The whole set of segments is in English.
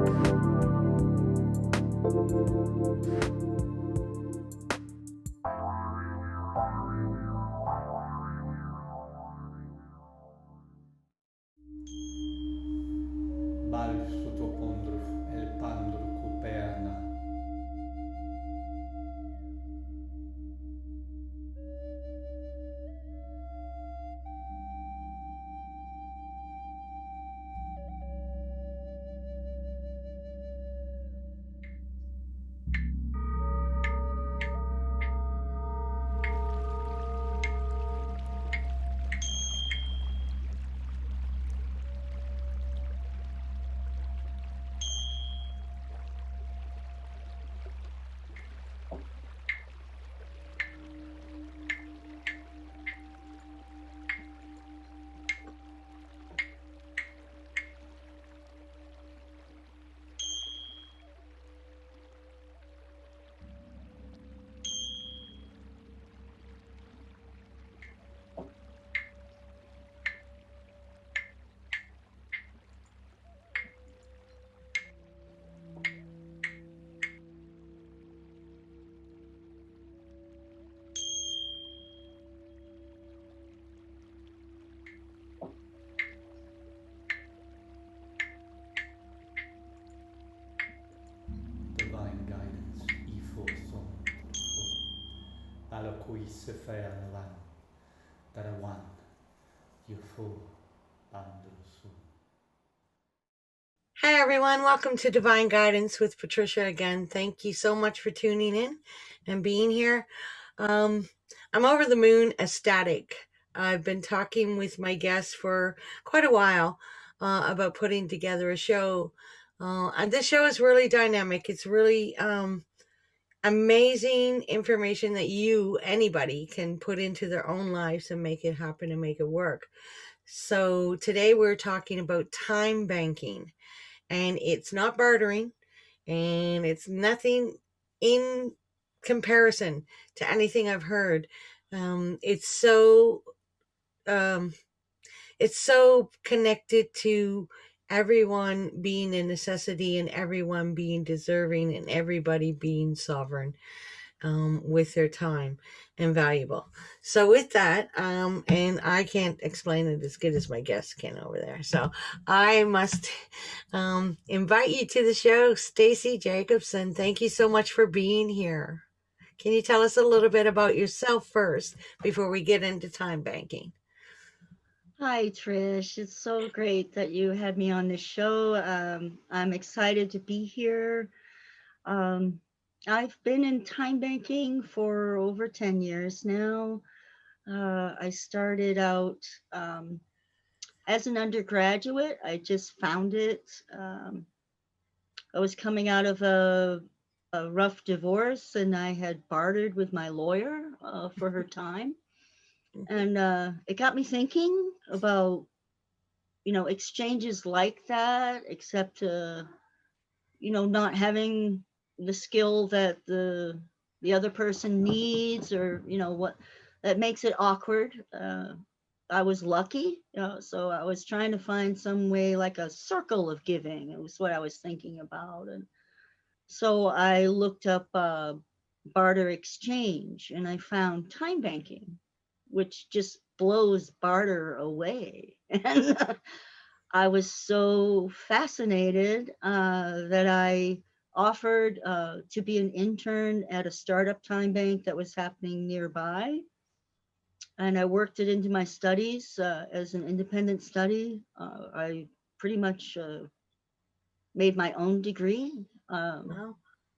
Balso topondruf el pandru cuperna. Divine guidance, i forson, alloqui sefer lan, darawan, yufu, bandrusu. Hi, everyone. Welcome to Divine Guidance with Patricia again. Thank you so much for tuning in and being here. I'm over the moon ecstatic. I've been talking with my guests for quite a while about putting together a show. And this show is really dynamic. It's really amazing information that anybody, can put into their own lives and make it happen and make it work. So today we're talking about time banking. And it's not bartering, and it's nothing in comparison to anything I've heard. It's so connected to everyone being a necessity and everyone being deserving and everybody being sovereign with their time and valuable. So with that, and I can't explain it as good as my guests can over there. So I must invite you to the show, Stacey Jacobsohn. Thank you so much for being here. Can you tell us a little bit about yourself first before we get into time banking? Hi, Trish. It's so great that you had me on this show. I'm excited to be here. I've been in time banking for over 10 years now. I started out as an undergraduate. I just found it. I was coming out of a rough divorce, and I had bartered with my lawyer for her time. And it got me thinking about, exchanges like that, except, not having the skill that the other person needs, or, what that makes it awkward. I was lucky, so I was trying to find some way, like a circle of giving. It was what I was thinking about. And so I looked up barter exchange, and I found time banking, which just blows barter away. And I was so fascinated that I offered to be an intern at a startup time bank that was happening nearby. And I worked it into my studies as an independent study. I pretty much made my own degree Wow.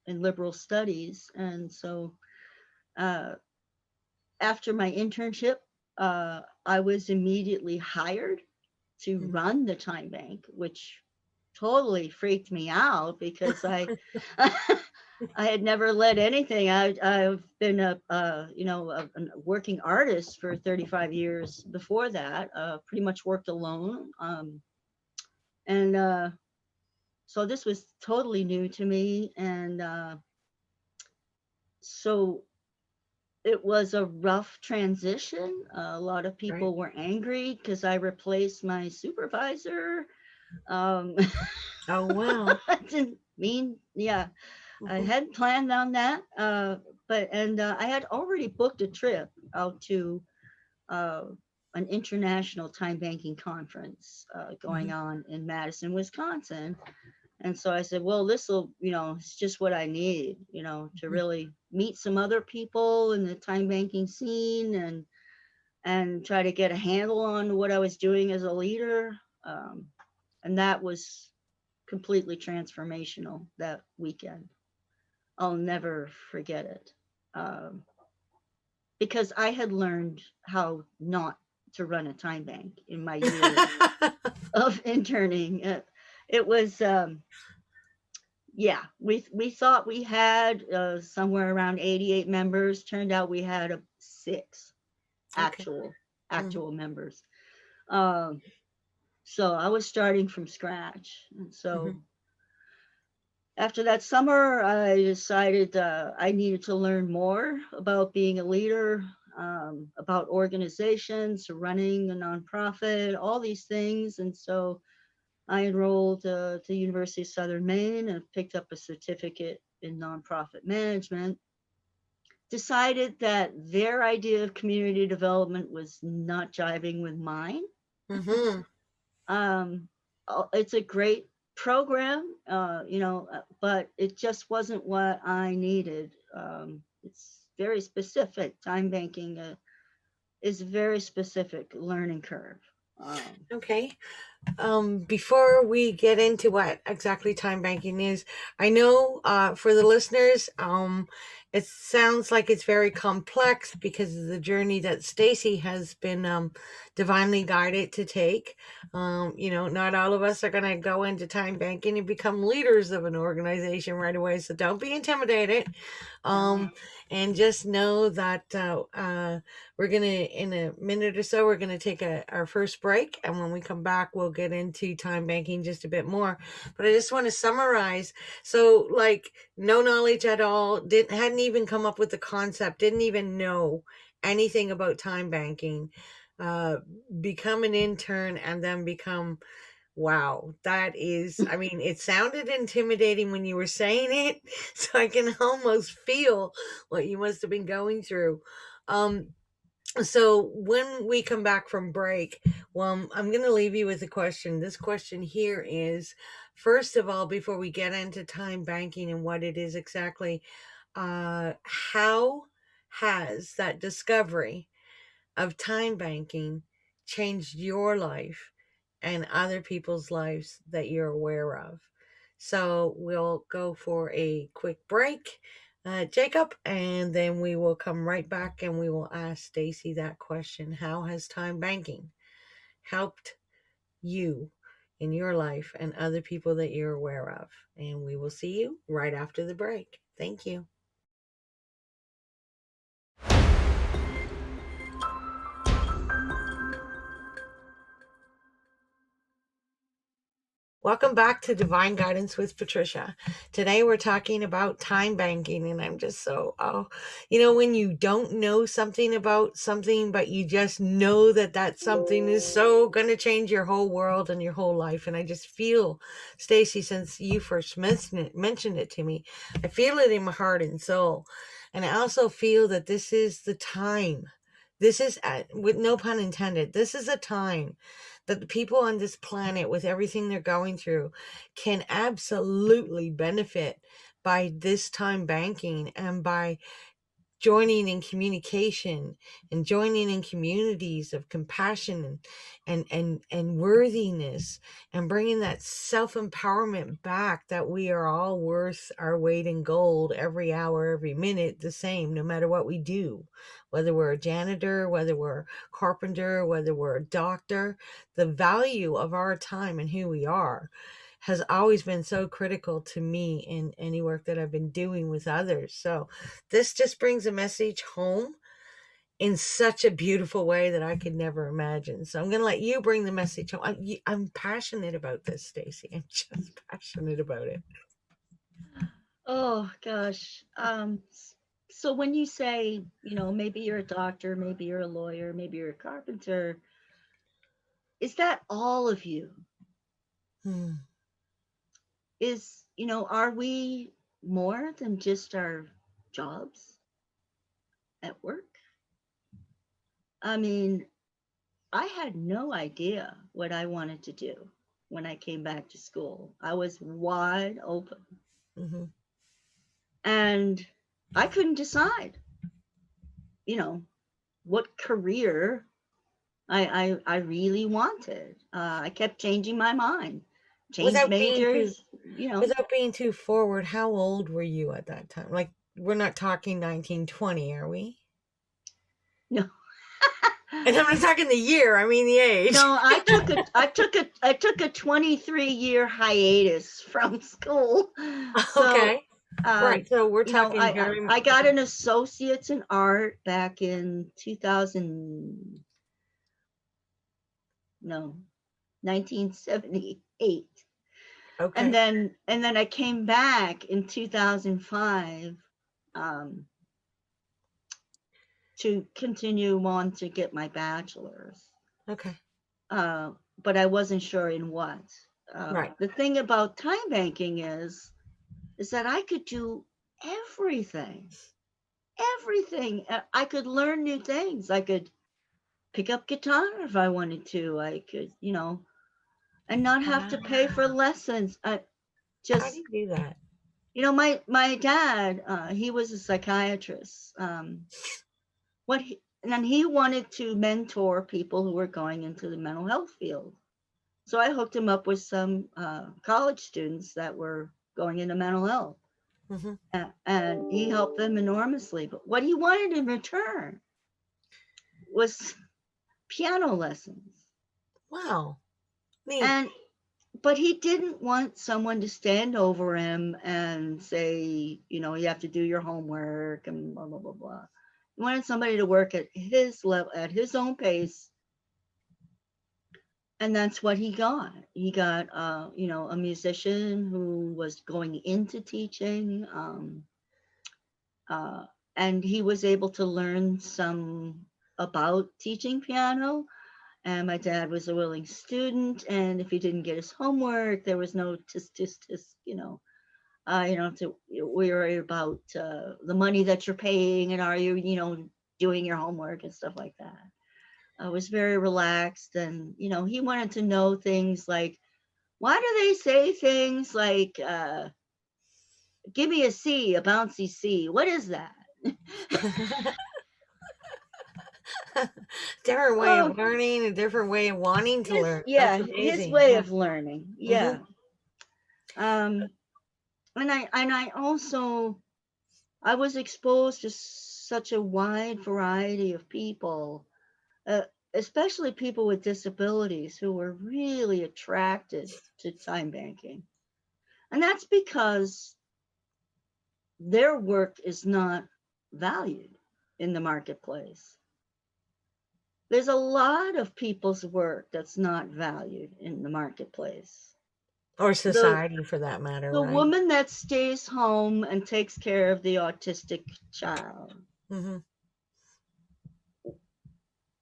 in liberal studies. And so after my internship, I was immediately hired to run the time bank, which totally freaked me out because I had never led anything. I've been a working artist for 35 years before that. Pretty much worked alone, and so this was totally new to me, and so it was a rough transition. A lot of people were angry because I replaced my supervisor. Oh, wow. I didn't mean, yeah, I Mhm. hadn't planned on that. I had already booked a trip out to uh, an international time banking conference going Mhm. on in Madison, Wisconsin. And so I said, well, this will, it's just what I need, to Mhm. really meet some other people in the time banking scene and try to get a handle on what I was doing as a leader. Um, and that was completely transformational that weekend. I'll never forget it. Um, because I had learned how not to run a time bank in my years of interning. It was, yeah, we thought we had somewhere around 88 members. Turned out we had six Okay. actual Mhm. actual members. Um, so I was starting from scratch, and so Mhm. after that summer, I decided I needed to learn more about being a leader, about organizations, running a nonprofit, all these things. And so I enrolled to the University of Southern Maine and picked up a certificate in nonprofit management. Decided that their idea of community development was not jiving with mine. Mhm. Um, it's a great program, but it just wasn't what I needed. It's very specific. Time banking is a very specific learning curve. Um, Okay. Before we get into what exactly time banking is, I know for the listeners, it sounds like it's very complex because of the journey that Stacey has been divinely guided to take. Not all of us are going to go into time banking and become leaders of an organization right away, so don't be intimidated. no. Um, and just know that we're going to, in a minute or so, we're going to take our first break. And when we come back, we'll get into time banking just a bit more. But I just want to summarize. So, like, no knowledge at all, hadn't even come up with the concept, didn't even know anything about time banking. Uh, Become an intern and then become, wow, that is, I mean, it sounded intimidating when you were saying it, so I can almost feel what you must have been going through. Um, so when we come back from break, well, I'm going to leave you with a question. This question here is, first of all, before we get into time banking and what it is exactly, how has that discovery of time banking changed your life and other people's lives that you're aware of? So we'll go for a quick break, Jacob, and then we will come right back and we will ask Stacey that question. How has time banking helped you in your life and other people that you're aware of? And we will see you right after the break. Thank you. Welcome back to Divine Guidance with Patricia. Today we're talking about time banking, and I'm just so, when you don't know something about something, but you just know that that something is so going to change your whole world and your whole life. And I just feel, Stacey, since you first mentioned it to me, I feel it in my heart and soul. And I also feel that this is the time. This is, with no pun intended, this is a time that the people on this planet, with everything they're going through, can absolutely benefit by this time banking and by joining in communication and joining in communities of compassion and worthiness, and bringing that self-empowerment back, that we are all worth our weight in gold, every hour, every minute, the same, no matter what we do, whether we're a janitor, whether we're a carpenter, whether we're a doctor. The value of our time and who we are has always been so critical to me in any work that I've been doing with others. So this just brings a message home in such a beautiful way that I could never imagine. So I'm going to let you bring the message home. I'm passionate about this, Stacey. I'm just passionate about it. Oh gosh. So when you say, maybe you're a doctor, maybe you're a lawyer, maybe you're a carpenter, is that all of you? Hmm. is, are we more than just our jobs at work? I mean, I had no idea what I wanted to do when I came back to school. I was wide open Mm-hmm. and I couldn't decide, what career I really wanted. I kept changing my mind, changed Without being too majors, without being too forward, how old were you at that time? Like, we're not talking 1920, are we? no. And I'm not talking the year, I mean the age. No, I took a 23-year hiatus from school. So, Okay. Right. So we're talking I got an associate's in art back in 2000, no, 1978. okay. And then I came back in 2005 um, to continue on to get my bachelor's. Okay. But I wasn't sure in what. Right. The thing about time banking is that I could do everything. Everything. I could learn new things. I could pick up guitar if I wanted to. I could, and not have to pay for lessons. How do Just, you do that? my dad, he was a psychiatrist. And he wanted to mentor people who were going into the mental health field. So I hooked him up with some college students that were going into mental health. Mm-hmm. And he helped them enormously. But what he wanted in return was piano lessons. Wow. Neat. But he didn't want someone to stand over him and say, you have to do your homework and blah, blah, blah, blah. He wanted somebody to work at his level, at his own pace. And that's what he got. He got, a musician who was going into teaching. And he was able to learn some about teaching piano. And my dad was a willing student. And if he didn't get his homework, there was no tisk, tisk, tisk, to worry about the money that you're paying and are you, doing your homework and stuff like that. I was very relaxed, and he wanted to know things like, why do they say things like, give me a C, a bouncy C? What is that? Different way of learning, a different way of wanting to learn. Yeah, That's amazing. his way of learning. Yeah. Mm-hmm. And I also, I was exposed to such a wide variety of people, especially people with disabilities who were really attracted to time banking. And that's because their work is not valued in the marketplace. There's a lot of people's work that's not valued in the marketplace. Or society, for that matter, The right? woman that stays home and takes care of the autistic child, Mm-hmm.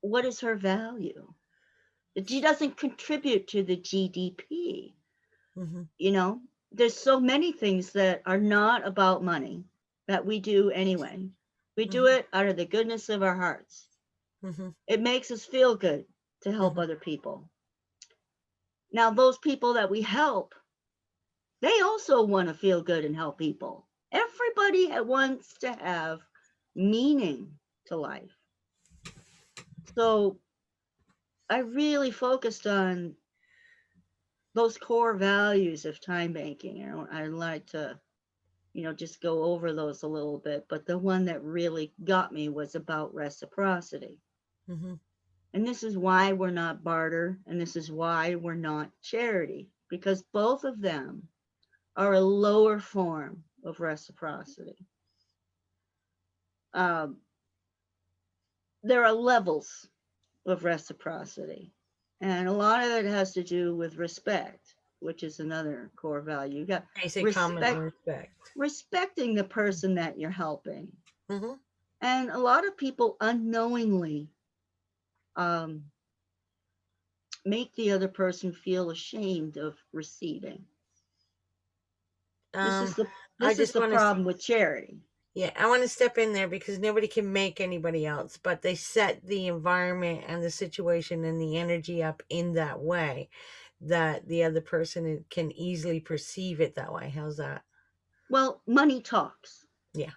what is her value? She doesn't contribute to the GDP. Mm-hmm. There's so many things that are not about money that we do anyway. We do it out of the goodness of our hearts. Mm-hmm. It makes us feel good to help other people. Now, those people that we help, they also want to feel good and help people. Everybody wants to have meaning to life. So I really focused on those core values of time banking. I'd like to, just go over those a little bit. But the one that really got me was about reciprocity. Mm-hmm. And this is why we're not barter, and this is why we're not charity, because both of them are a lower form of reciprocity. There are levels of reciprocity, and a lot of it has to do with respect, which is another core value. You got Basic common respect. Respecting the person that you're helping. Mm-hmm. And a lot of people unknowingly make the other person feel ashamed of receiving. This Um, is the I this is just the want to, problem with charity. yeah, I want to step in there because nobody can make anybody else, but they set the environment and the situation and the energy up in that way that the other person can easily perceive it that way. How's that? Well, money talks. Yeah.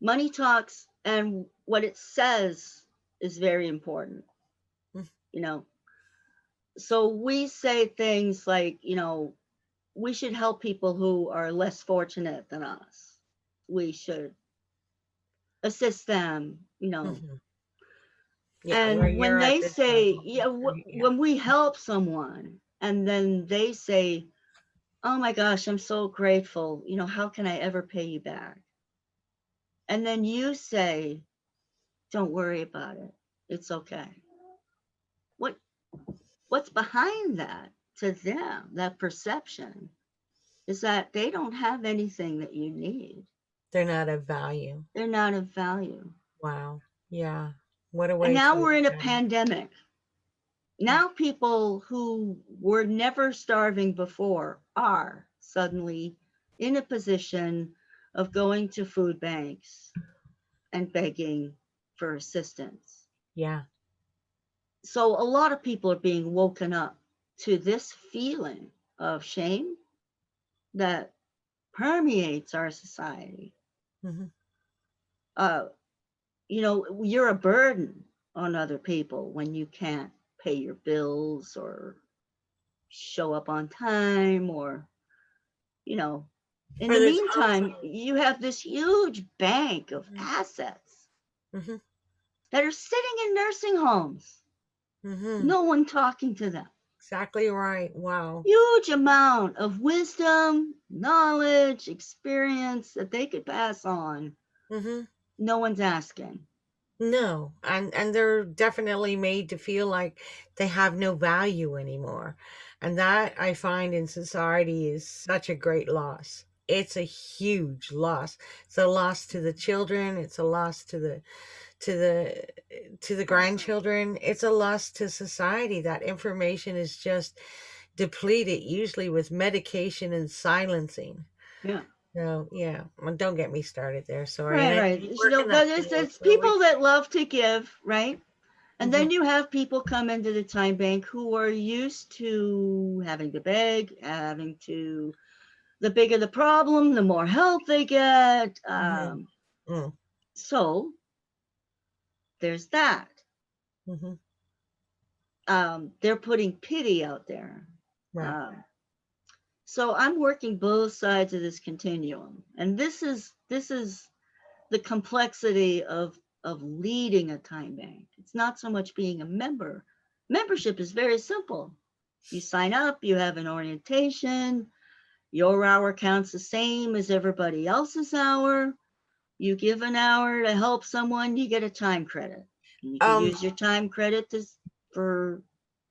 Money talks, and what it says is very important. Mm. You know, so we say things like, we should help people who are less fortunate than us. We should assist them. Mhm. Yeah, where And when you're at they this say, level. yeah, Yeah. when we help someone and then they say, oh my gosh, I'm so grateful, how can I ever pay you back? And then you say, don't worry about it. It's okay. What what's behind that to them, that perception, is that they don't have anything that you need. They're not of value. They're not of value. Wow. Yeah. What a And way to now we're look in a at it. pandemic. Now people who were never starving before are suddenly in a position of going to food banks and begging for assistance. Yeah. So a lot of people are being woken up to this feeling of shame that permeates our society. Hmm. Uh, you're a burden on other people when you can't pay your bills or show up on time, or you know in Or the there's meantime also, you have this huge bank of assets hmm, that are sitting in nursing homes, hmm, no one talking to them. exactly right. Wow. Huge amount of wisdom, knowledge, experience that they could pass on. Hmm. No one's asking. No, and they're definitely made to feel like they have no value anymore. And that I find in society is such a great loss. It's a huge loss. It's a loss to the children, it's a loss to the to the grandchildren. It's a loss to society. That information is just depleted usually with medication and silencing. Yeah. So yeah, well, don't get me started there. Sorry. And Right, I know right. you're working up But to it, it's so we. people that love to give, right? And Mhm. then you have people come into the time bank who are used to having to beg, the bigger the problem, the more help they get. Mhm. Mm. So there's that. Mhm. They're putting pity out there. Right. Um, so I'm working both sides of this continuum, and this is the complexity of leading a time bank. It's not so much being a member. Membership is very simple. You sign up, you have an orientation, your hour counts the same as everybody else's hour. You give an hour to help someone, you get a time credit. And you can Um, use your time credit to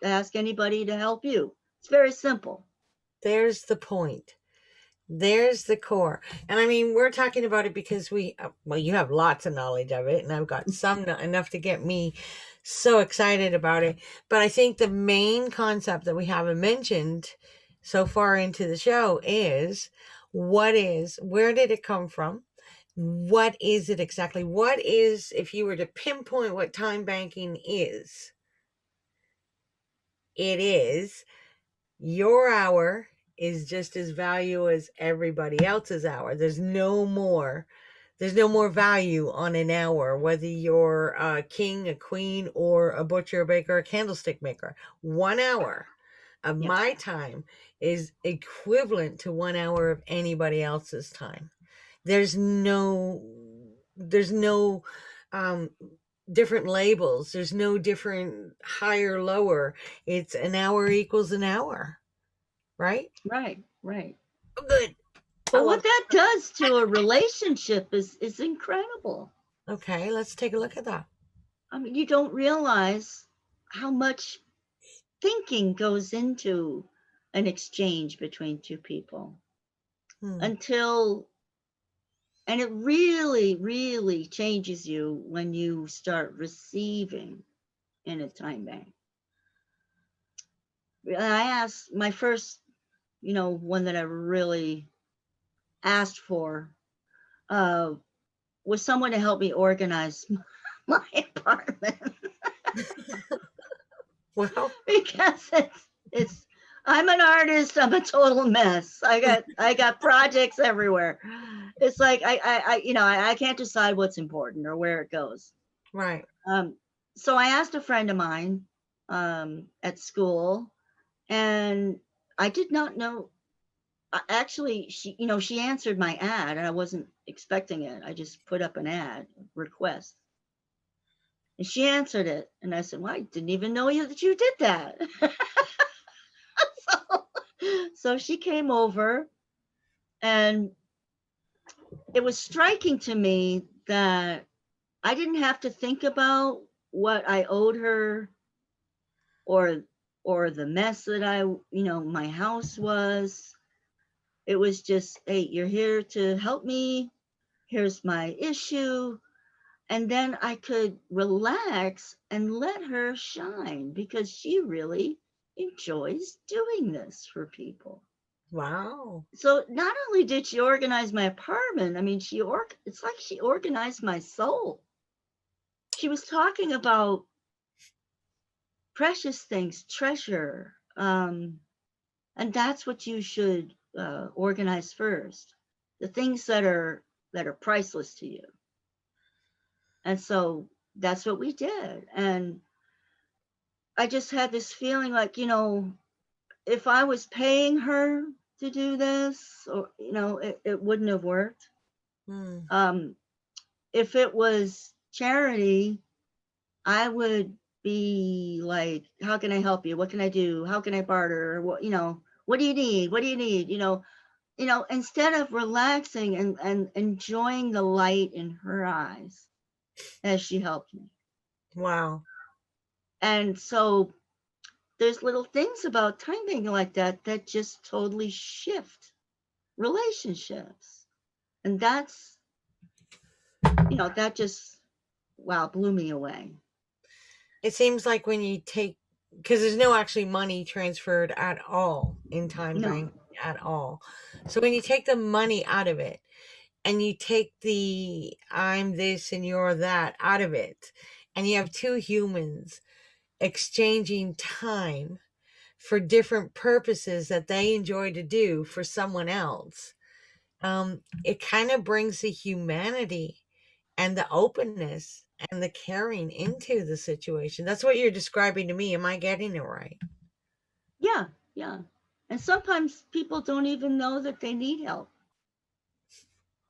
ask anybody to help you. It's very simple. there's the point. There's the core. And I mean, we're talking about it because well, you have lots of knowledge of it, and I've got enough to get me so excited about it. But I think the main concept that we haven't mentioned so far into the show is where did it come from? What is it exactly? What is, if you were to pinpoint what time banking is, it is your hour is just as value as everybody else's hour. There's no more value on an hour, whether you're a king, a queen, or a butcher, a baker, a candlestick maker. 1 hour of Yeah. my time is equivalent to 1 hour of anybody else's time. There's no um different labels. There's no different higher, lower. It's an hour equals an hour, right? Right, right. Oh, good. I But what love that does to a relationship is incredible. it. Okay, let's take a look at that. I mean, you don't realize how much thinking goes into an exchange between two people Hmm. until, and it really, really changes you when you start receiving in a time bank. I asked my first, one that I really asked for was someone to help me organize my apartment. Well, Because it's I'm an artist, I'm a total mess. I got projects everywhere. It's like I can't decide what's important or where it goes. right. So I asked a friend of mine at school, and I did not know. Actually, she answered my ad, and I wasn't expecting it. I just put up an ad request, and she answered it, and I said, "Well, I didn't even know that you did that." so, so she came over, and it was striking to me that I didn't have to think about what I owed her, or the mess that my house was. It was just, hey, you're here to help me. Here's my issue. And then I could relax and let her shine, because she really enjoys doing this for people. Wow. So not only did she organize my apartment, I mean, it's like she organized my soul. She was talking about precious things, treasure, and that's what you should organize first. The things that are priceless to you. And so that's what we did. And I just had this feeling like, if I was paying her to do this, or, it wouldn't have worked. Mm. If it was charity, I would be like, how can I help you? What can I do? How can I barter? What do you need? What do you need? Instead of relaxing and enjoying the light in her eyes as she helped me. Wow. And so there's little things about time banking like that that just totally shift relationships. And that's, that just, wow, blew me away. It seems like when you take, because there's no actually money transferred at all in time No. bank at all. So when you take the money out of it, and you take the I'm this and you're that out of it, and you have two humans exchanging time for different purposes that they enjoy to do for someone else, it kind of brings the humanity and the openness and the caring into the situation. That's what you're describing to me. Am I getting it right? Yeah, yeah. And sometimes people don't even know that they need help.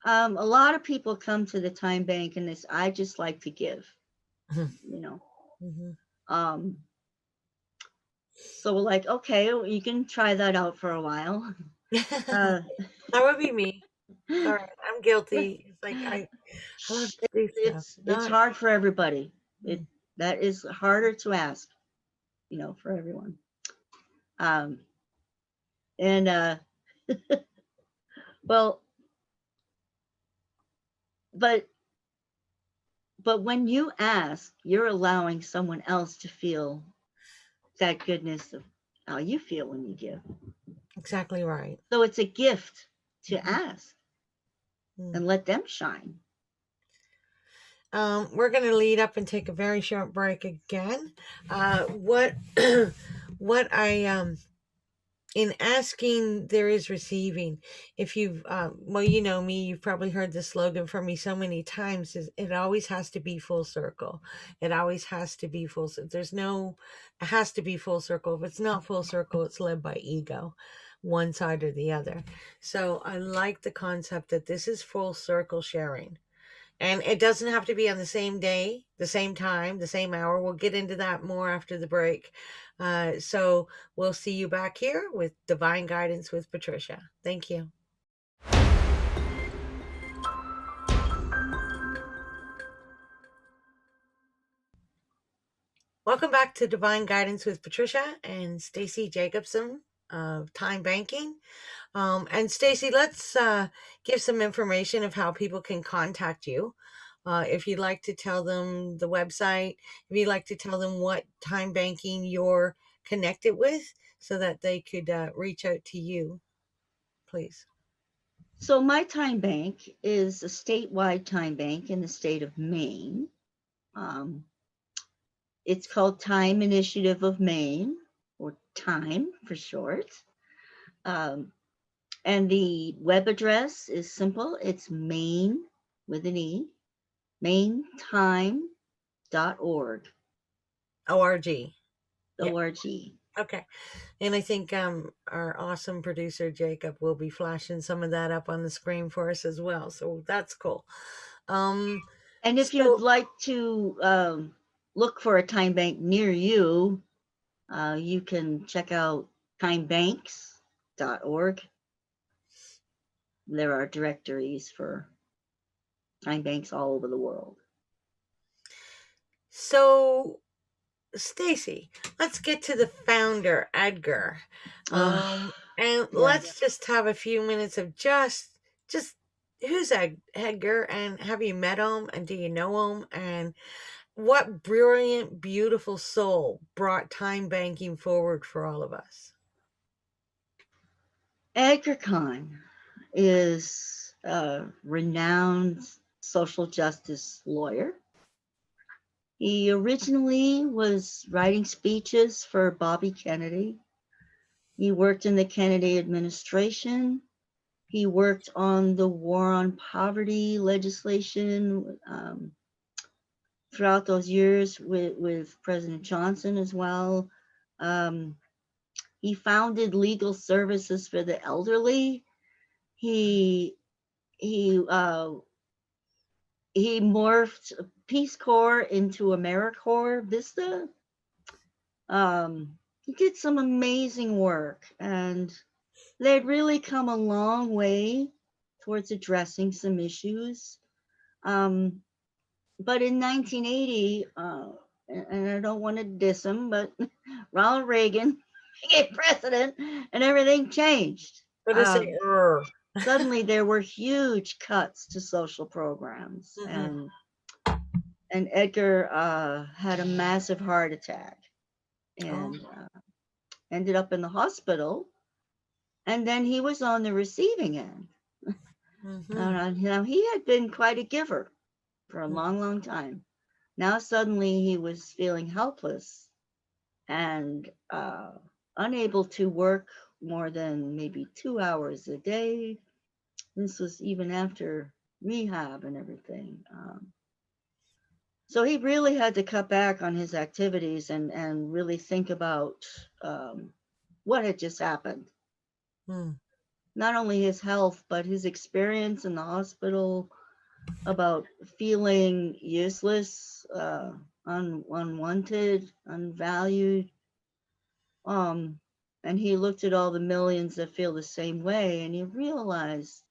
A lot of people come to the time bank and this, I just like to give, Mm-hmm. So we're like, okay, you can try that out for a while. That would be me. Sorry, I'm guilty. It's like I love to do stuff. It's hard for everybody. That is harder to ask, for everyone. And well, but when you ask, you're allowing someone else to feel that goodness of how you feel when you give. Exactly right. So it's a gift to ask and let them shine. We're going to lead up and take a very short break again. What I in asking, there is receiving. If you've well, you know me, you've probably heard the slogan from me so many times, is it always has to be full circle. It always has to be full. There's no, it has to be full circle. If it's not full circle, it's led by ego, one side or the other. So I like the concept that this is full circle sharing. And it doesn't have to be on the same day, the same time, the same hour. We'll get into that more after the break. So we'll see you back here with Divine Guidance with Patricia. Thank you. Welcome back to Divine Guidance with Patricia and Stacey Jacobsohn of Time Banking. And Stacey, let's give some information of how people can contact you. If you'd like to tell them the website, if you'd like to tell them what time banking you're connected with so that they could reach out to you, please. So my time bank is a statewide time bank in the state of Maine. Um, it's called Time Initiative of Maine, or TIME for short. Um, and the web address is simple. It's Maine with an E, mainetime.org. ORG. Yeah. O-R-G. Okay. And I think our awesome producer Jacob will be flashing some of that up on the screen for us as well. So that's cool. And if So you'd like to look for a time bank near you, you can check out timebanks.org. There are directories for time banks all over the world. So Stacey, let's get to the founder, Edgar. And Yes. let's just have a few minutes of just who's Edgar, and have you met him, and do you know him, and what brilliant, beautiful soul brought time banking forward for all of us? Edgar Kahn is a renowned social justice lawyer. He originally was writing speeches for Bobby Kennedy. He worked in the Kennedy administration. He worked on the war on poverty legislation throughout those years with President Johnson as well. He founded legal services for the elderly. He morphed Peace Corps into AmeriCorps Vista. He did some amazing work, and they'd really come a long way towards addressing some issues. But in 1980, and I don't want to diss him, but Ronald Reagan became president and everything changed. Suddenly there were huge cuts to social programs, and Edgar had a massive heart attack and ended up in the hospital, and then he was on the receiving end. Now, he had been quite a giver for a long time. Now suddenly he was feeling helpless and unable to work more than maybe 2 hours a day. This was even after rehab and everything. So he really had to cut back on his activities and really think about what had just happened. Not only his health, but his experience in the hospital, about feeling useless, unwanted, unvalued. And he looked at all the millions that feel the same way, and he realized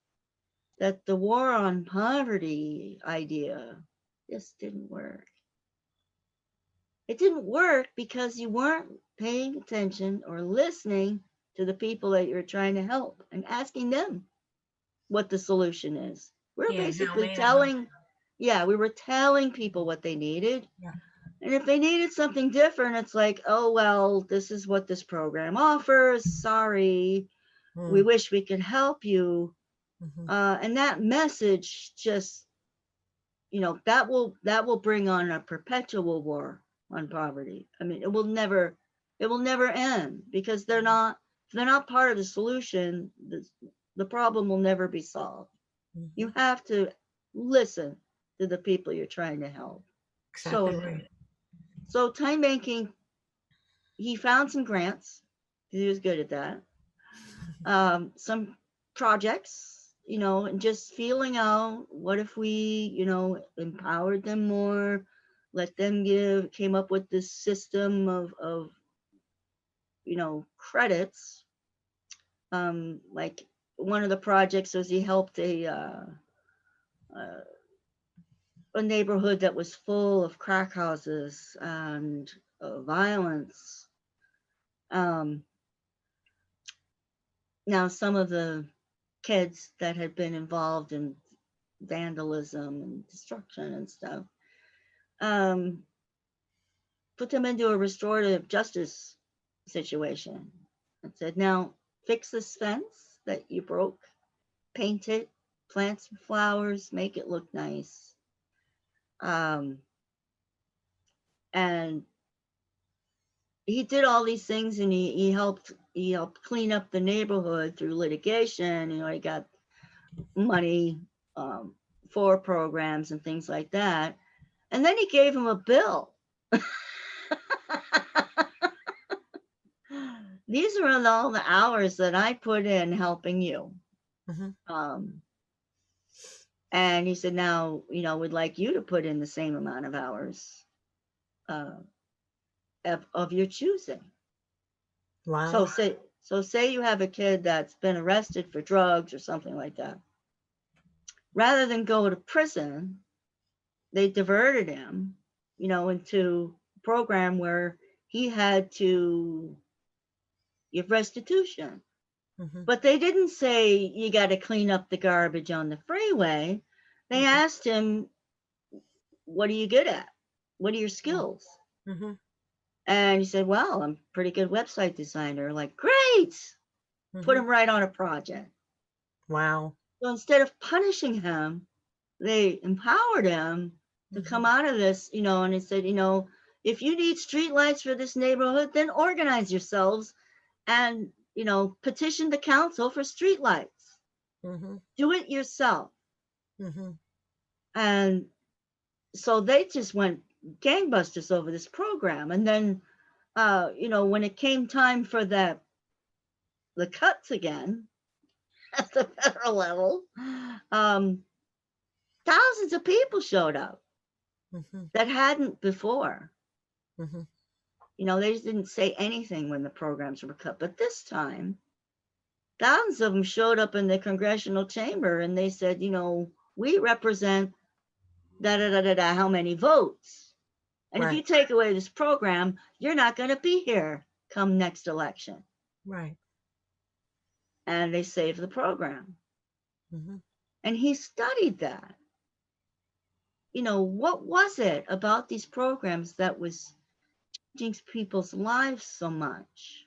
that the war on poverty idea just didn't work. It didn't work because you weren't paying attention or listening to the people that you're trying to help and asking them what the solution is. We're basically we were telling people what they needed. And if they needed something different, it's like, oh, well, this is what this program offers. Sorry, we wish we could help you. And that message just, that will bring on a perpetual war on poverty. I mean, it will never end, because they're not part of the solution. The problem will never be solved. You have to listen to the people you're trying to help. Exactly. So time banking, he found some grants. He was good at that. Some projects, and just feeling out, what if we, empowered them more, let them give, came up with this system of credits. Like one of the projects was he helped a neighborhood that was full of crack houses and violence. Now, some of the kids that had been involved in vandalism and destruction and stuff, put them into a restorative justice situation and said, now fix this fence that you broke paint it, plant some flowers, make it look nice. And he did all these things, and he helped clean up the neighborhood through litigation. He got money for programs and things like that. And then he gave him a bill. These are all the hours that I put in helping you. And he said, now, we'd like you to put in the same amount of hours of your choosing. Wow. So say you have a kid that's been arrested for drugs or something like that. Rather than go to prison, they diverted him, into a program where he had to give restitution. But they didn't say you got to clean up the garbage on the freeway. They asked him, what are you good at? What are your skills? And he said, well, I'm a pretty good website designer. Like, great. Put him right on a project. Wow. So instead of punishing him, they empowered him to come out of this, and he said, if you need streetlights for this neighborhood, then organize yourselves and, petition the council for streetlights. Do it yourself. And so they just went gangbusters over this program. And then, when it came time for the cuts again at the federal level, thousands of people showed up that hadn't before. They just didn't say anything when the programs were cut. But this time, thousands of them showed up in the congressional chamber, and they said, we represent how many votes. And if you take away this program, you're not going to be here come next election. Right. And they saved the program. And he studied that. What was it about these programs that was changing people's lives so much?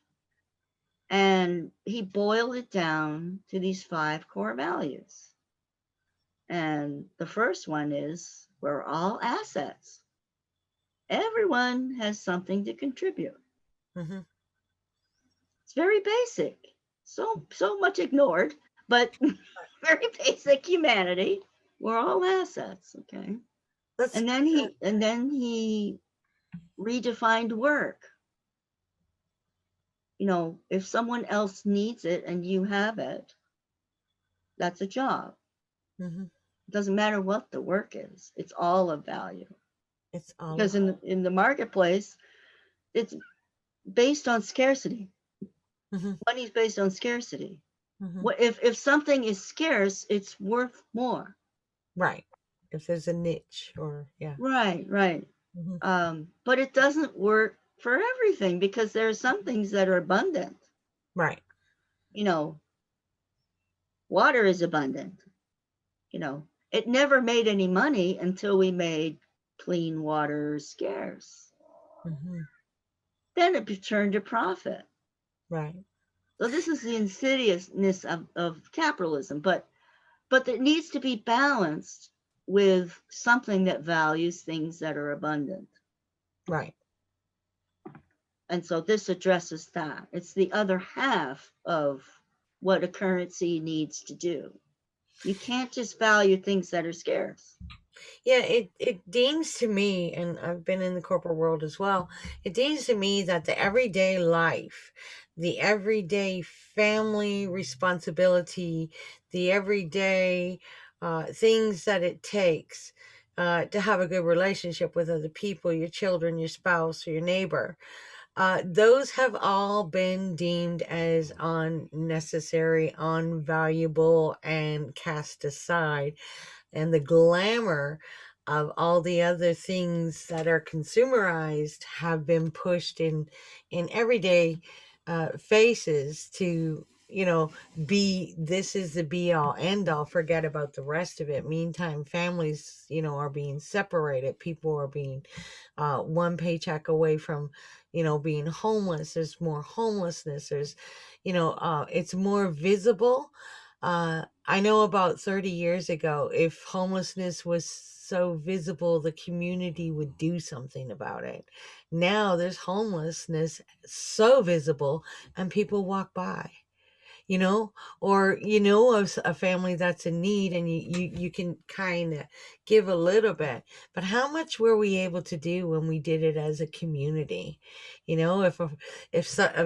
And he boiled it down to these 5 core values. And the first one is, we're all assets. Everyone has something to contribute. It's very basic. So much ignored, but very basic humanity. We're all assets, okay? And then he redefined work. If someone else needs it and you have it, that's a job. It doesn't matter what the work is. It's all of value. It's all because in the marketplace, it's based on scarcity. Money's based on scarcity. If something is scarce, it's worth more. Right. If there's a niche or Right. But it doesn't work for everything because there are some things that are abundant. Right. Water is abundant. It never made any money until we made clean water scarce. Then it turned to profit. Right. So this is the insidiousness of capitalism, but it needs to be balanced with something that values things that are abundant. Right. And so this addresses that. It's the other half of what a currency needs to do. You can't just value things that are scarce. Yeah, it deems to me, and I've been in the corporate world as well, it deems to me that the everyday life, the everyday family responsibility, the everyday things that it takes to have a good relationship with other people, your children, your spouse, or your neighbor, those have all been deemed as unnecessary, unvaluable, and cast aside. And the glamour of all the other things that are consumerized have been pushed in everyday faces to this is the be all end all, forget about the rest of it. Meantime, families are being separated, people are being one paycheck away from being homeless. There's more homelessness, there's it's more visible. I know about 30 years ago, if homelessness was so visible, the community would do something about it. Now there's homelessness so visible and people walk by, you know, or you know of a family that's in need, and you can kind of give a little bit. But how much were we able to do when we did it as a community? You know, if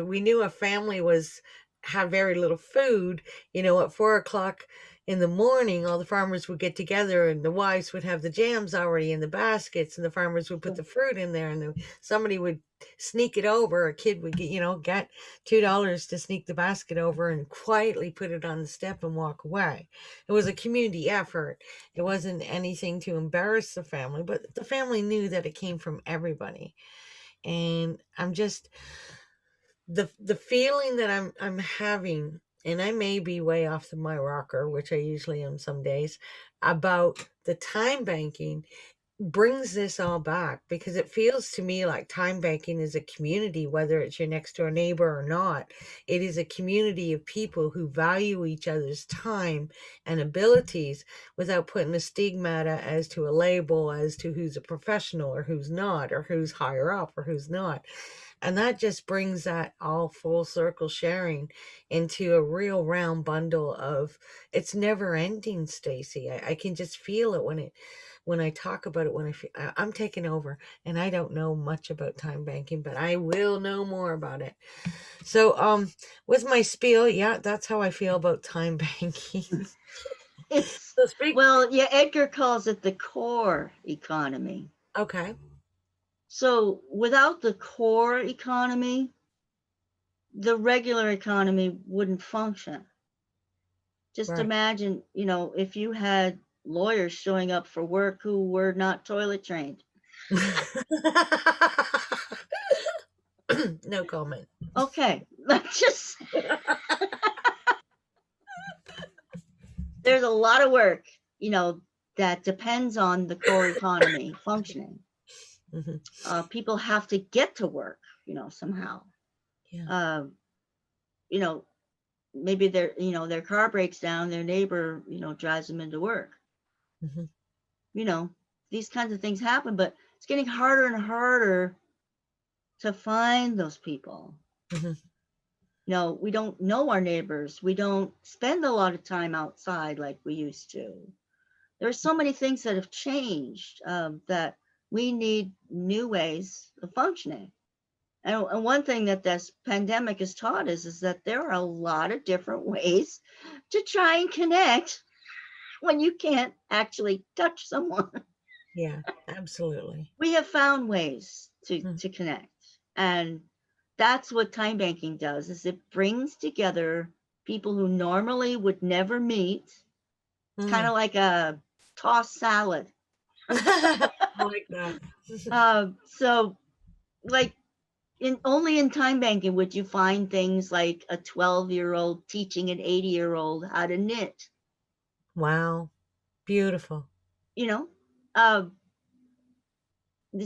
we knew a family was had very little food, you know, at 4 o'clock in the morning, all the farmers would get together and the wives would have the jams already in the baskets, and the farmers would put the fruit in there, and somebody would sneak it over. A kid would get $2 to sneak the basket over and quietly put it on the step and walk away. It was a community effort. It wasn't anything to embarrass the family, but the family knew that it came from everybody. And I'm just the feeling that I'm having, and I may be way off my rocker, which I usually am some days, about the time banking brings this all back, because it feels to me like time banking is a community, whether it's your next door neighbor or not. It is a community of people who value each other's time and abilities without putting a stigmata as to a label as to who's a professional or who's not, or who's higher up or who's not. And that just brings that all full circle sharing into a real round bundle of, it's never ending, Stacey. I can just feel it when I talk about it, when I'm taking over, and I don't know much about time banking, but I will know more about it. So, with my spiel, yeah, that's how I feel about time banking. It's, So speak. well, yeah, Edgar calls it the core economy. Okay. So without the core economy, the regular economy wouldn't function. Just Right. imagine, if you had lawyers showing up for work who were not toilet trained. No comment. Okay, let's just, there's a lot of work, that depends on the core economy functioning. Mm-hmm. People have to get to work, somehow. Yeah. Maybe their car breaks down, their neighbor, drives them into work. Mm-hmm. These kinds of things happen, but it's getting harder and harder to find those people. Mm-hmm. We don't know our neighbors. We don't spend a lot of time outside like we used to. There are so many things that have changed, that we need new ways of functioning. And one thing that this pandemic has taught us is that there are a lot of different ways to try and connect when you can't actually touch someone. Yeah, absolutely. We have found ways to connect. And that's what time banking does, is it brings together people who normally would never meet. It's kind of like a tossed salad. I like that. So like, only in time banking would you find things like a 12-year-old teaching an 80-year-old how to knit. Wow. Beautiful. It's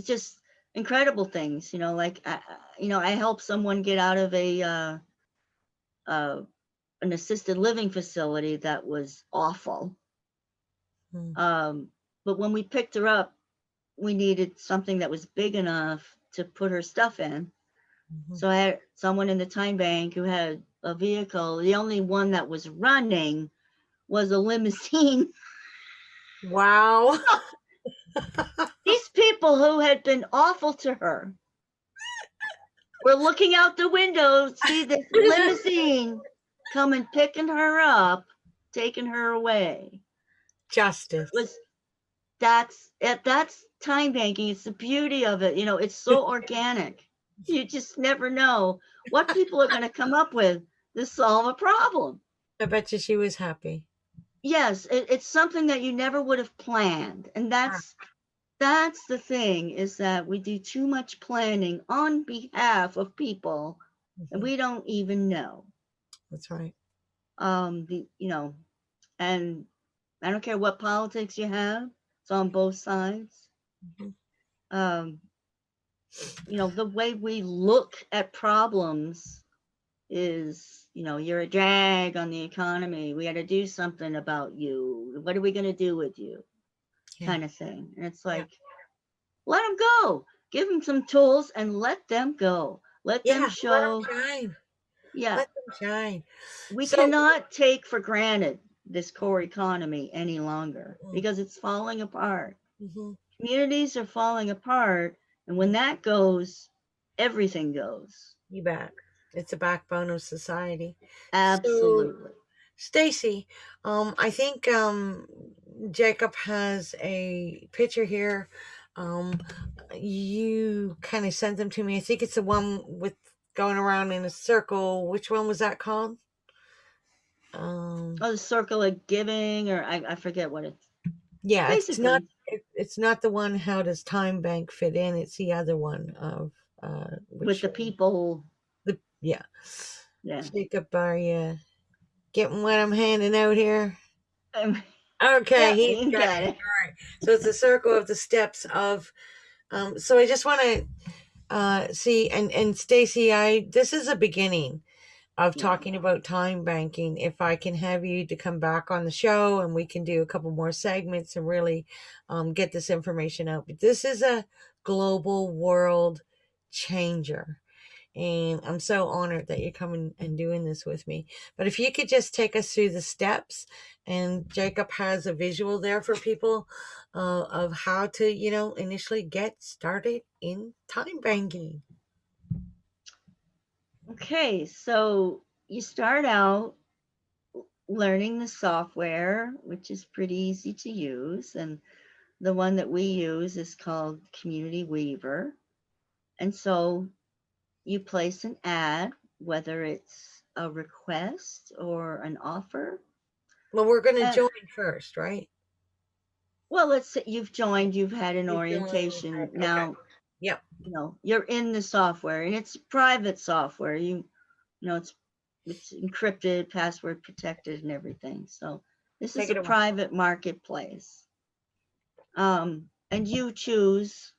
just incredible things, like, I helped someone get out of an assisted living facility that was awful. But when we picked her up, we needed something that was big enough to put her stuff in. So I had someone in the time bank who had a vehicle. The only one that was running was a limousine. Wow. These people who had been awful to her were looking out the window, see this limousine coming, picking her up, taking her away. Justice. That's time banking. It's the beauty of it. It's so organic. You just never know what people are going to come up with to solve a problem. I bet you she was happy. Yes, it's something that you never would have planned. And that's the thing, is that we do too much planning on behalf of people and we don't even know. That's right. And I don't care what politics you have, it's on both sides. The way we look at problems is, you're a drag on the economy. We got to do something about you. What are we going to do with you? Yeah. Kind of thing. And it's Yeah. like, let them go. Give them some tools and let them go. Let them Yeah. show. Let them shine. Yeah. Let them shine. We So, cannot take for granted this core economy any longer mm, because it's falling apart. mhm, Communities are falling apart. And when that goes, everything goes. you bet. It's a backbone of society. So, Absolutely. Stacey, I think Jacob has a picture here. Um, you kind of sent them to me. I think it's the one with going around in a circle. Which one was that called? Oh, the circle of giving, or I forget what it's. Yeah, Basically, it's not the one. How does time bank fit in? It's the other one of with which the people. yeah. Yeah. Jacob, are you getting what I'm handing out here? Um, Okay, yeah, he's you got got it. it. All right. So it's the circle of the steps of. So I just want to see and Stacey, this is a beginning of Yeah. talking about time banking. If I can have you to come back on the show and we can do a couple more segments and really get this information out. But this is a global world changer. And I'm so honored that you're coming and doing this with me. But if you could just take us through the steps, and Jacob has a visual there for people of how to, initially get started in time banking. Okay, so you start out learning the software, which is pretty easy to use. And the one that we use is called Community Weaver. And so you place an ad, whether it's a request or an offer. Well, we're going to And join first, right? well, let's say you've joined, you've had an You've joined. orientation. Okay. Now, Yep. you're in the software and it's private software. It's encrypted, password protected and everything. So this is Take a it away. private marketplace. And you choose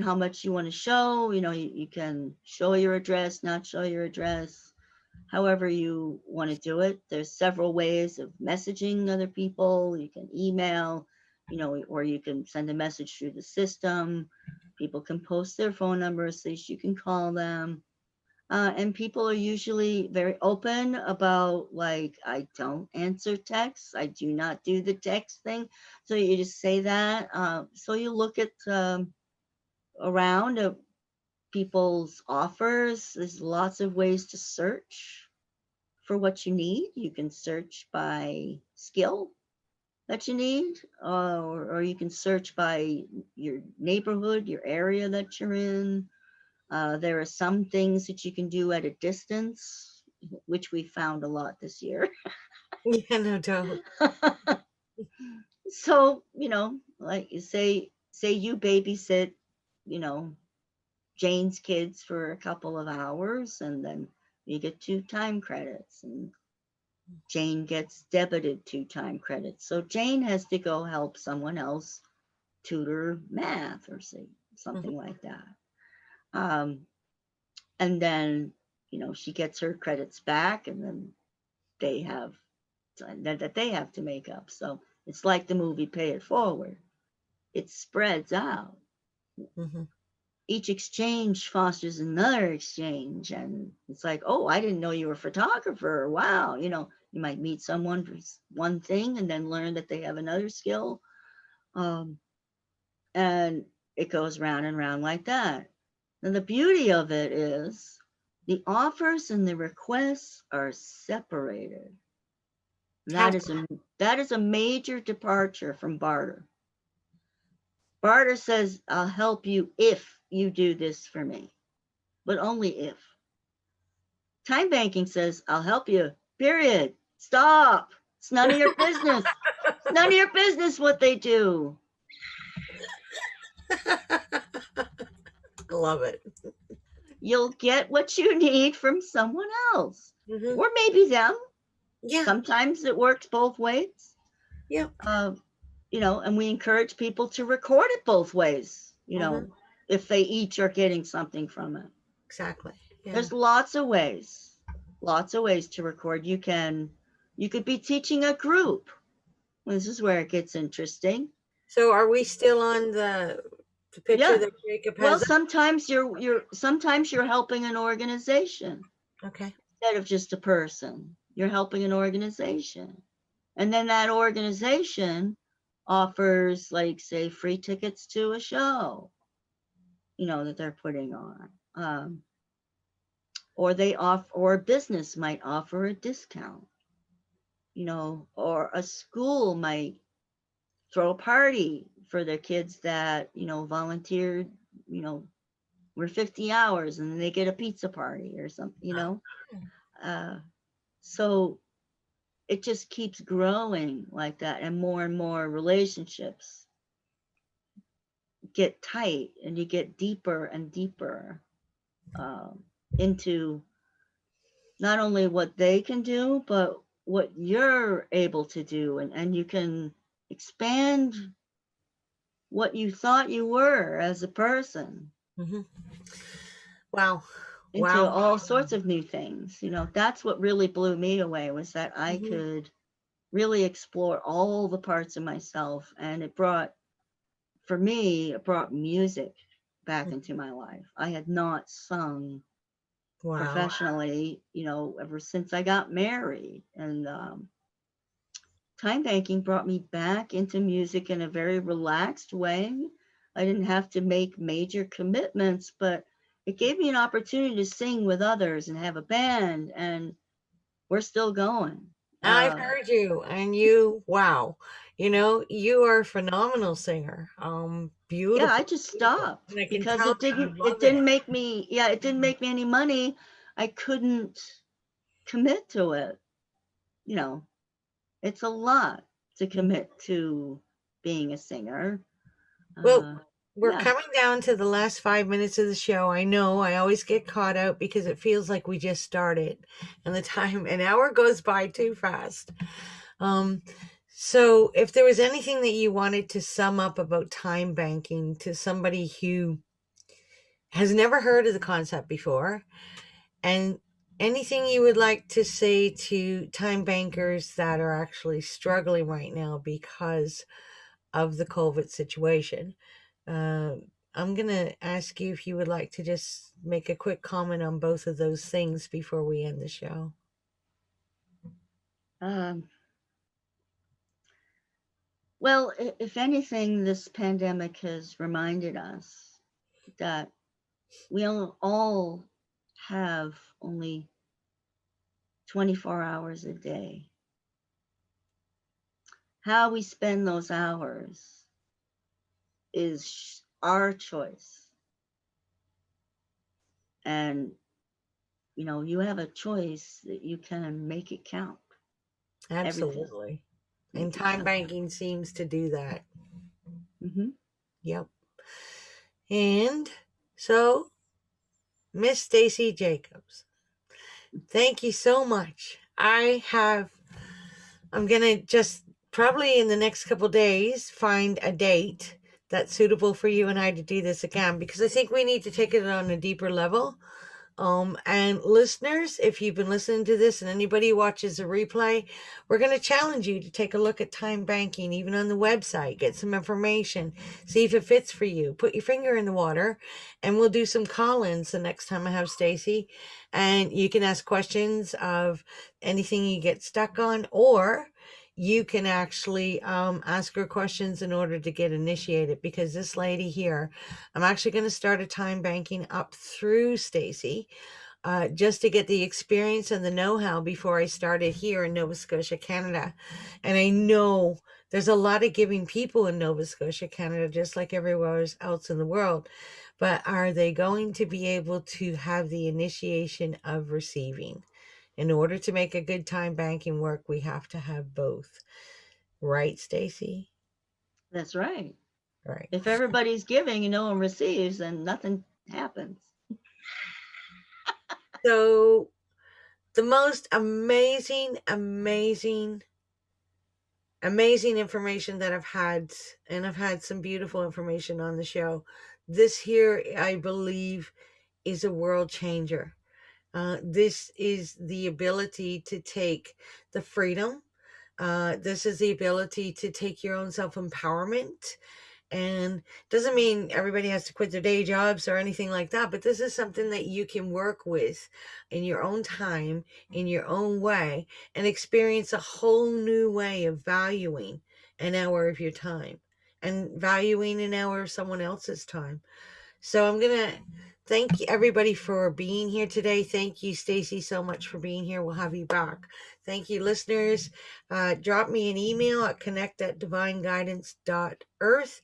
how much you want to show. You can show your address, not show your address, however you want to do it. There's several ways of messaging other people. You can email, or you can send a message through the system. People can post their phone numbers so you can call them. And people are usually very open about, like, I don't answer texts. I do not do the text thing. So you just say that. So you look at around people's offers. There's lots of ways to search for what you need. You can search by skill that you need, or you can search by your neighborhood, your area that you're in. There are some things that you can do at a distance, which we found a lot this year. Yeah, no doubt. So, like you say you babysit, you know, Jane's kids for a couple of hours, and then you get 2 time credits, and Jane gets debited 2 time credits. So Jane has to go help someone else tutor math or say Mhm. something like that. And then, she gets her credits back, and then they have that they have to make up. So it's like the movie Pay It Forward. It spreads out. Mhm. Each exchange fosters another exchange, and it's like, oh, I didn't know you were a photographer. Wow, you might meet someone for one thing and then learn that they have another skill, and it goes round and round like that. And the beauty of it is the offers and the requests are separated. How? That is a major departure from barter. Barter says, I'll help you if you do this for me, but only if. Time banking says, I'll help you, period. Stop. It's none of your business. It's none of your business what they do. Love it. You'll get what you need from someone else, Mhm. or maybe them. Yeah. Sometimes it works both ways. Yeah. And we encourage people to record it both ways, Mhm. if they each are getting something from it. Exactly. Yeah. There's lots of ways. lots of ways to record. You could be teaching a group. This is where it gets interesting. So are we still on the picture Yeah. that Jacob Well, has up? sometimes you're helping an organization Okay. instead of just a person. You're helping an organization. And then that organization offers, like, say, free tickets to a show, that they're putting on. Or or a business might offer a discount, or a school might throw a party for their kids that, volunteered, we're 50 hours and they get a pizza party or something. So it just keeps growing like that, and more relationships get tight, and you get deeper and deeper into not only what they can do, but what you're able to do, and you can expand what you thought you were as a person. Mm-hmm. Wow. Into all sorts of new things. That's what really blew me away, was that I could really explore all the parts of myself. And it brought music back into my life. I had not sung professionally, ever since I got married. And time banking brought me back into music in a very relaxed way. I didn't have to make major commitments, but it gave me an opportunity to sing with others and have a band, and we're still going. I've heard you, and wow, you are a phenomenal singer. Beautiful. Yeah, I just stopped because it didn't it. make me, it didn't make me any money. I couldn't commit to it. It's a lot to commit to being a singer. Well, we're coming down to the last 5 minutes of the show. I know I always get caught out because it feels like we just started and an hour goes by too fast. So if there was anything that you wanted to sum up about time banking to somebody who has never heard of the concept before, and anything you would like to say to time bankers that are actually struggling right now because of the COVID situation, I'm going to ask you if you would like to just make a quick comment on both of those things before we end the show. Well, if anything, this pandemic has reminded us that we all have only 24 hours a day. How we spend those hours is our choice. And, you have a choice that you can make it count. Absolutely. And time banking seems to do that. Mm-hmm. Yep. And so, Miss Stacey Jacobs, thank you so much. I'm going to just probably in the next couple days find a date that's suitable for you and I to do this again, because I think we need to take it on a deeper level. And listeners, if you've been listening to this and anybody watches a replay, we're going to challenge you to take a look at time banking, even on the website, get some information, see if it fits for you, put your finger in the water, and we'll do some call-ins the next time I have Stacey, and you can ask questions of anything you get stuck on, or you can actually ask her questions in order to get initiated, because this lady here, I'm actually going to start a time banking up through Stacey just to get the experience and the know-how before I started here in Nova Scotia, Canada. And I know there's a lot of giving people in Nova Scotia, Canada, just like everywhere else in the world. But are they going to be able to have the initiation of receiving? In order to make a good time banking work, we have to have both. Right, Stacey? That's right. Right. If everybody's giving and no one receives, then nothing happens. So the most amazing information that I've had, and I've had some beautiful information on the show. This here, I believe, is a world changer. This is the ability to take the freedom. This is the ability to take your own self-empowerment. And doesn't mean everybody has to quit their day jobs or anything like that, but this is something that you can work with in your own time, in your own way, and experience a whole new way of valuing an hour of your time and valuing an hour of someone else's time. So I'm going to thank everybody for being here today. Thank you, Stacey, so much for being here. We'll have you back. Thank you, listeners. Drop me an email at connect@divineguidance.earth.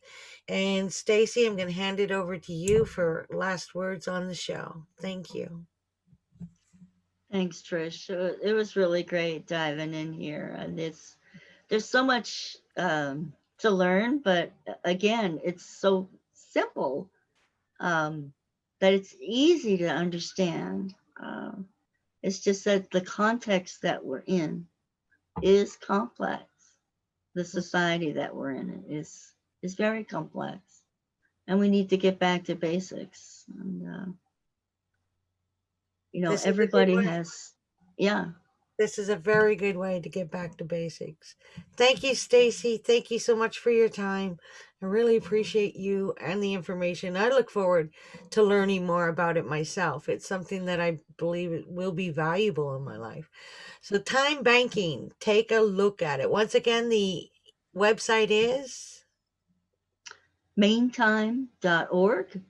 And Stacey, I'm going to hand it over to you for last words on the show. Thank you. Thanks, Trish. It was really great diving in here. And there's so much to learn, but again, it's so simple that it's easy to understand. It's just that the context that we're in is complex. The society that we're in is very complex, and we need to get back to basics. And everybody has, yeah. This is a very good way to get back to basics. Thank you, Stacey. Thank you so much for your time. I really appreciate you and the information. I look forward to learning more about it myself. It's something that I believe it will be valuable in my life. So time banking, take a look at it. Once again, the website is mainetime.org.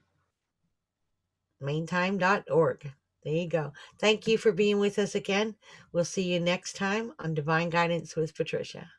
mainetime.org. There you go. Thank you for being with us again. We'll see you next time on Divine Guidance with Patricia.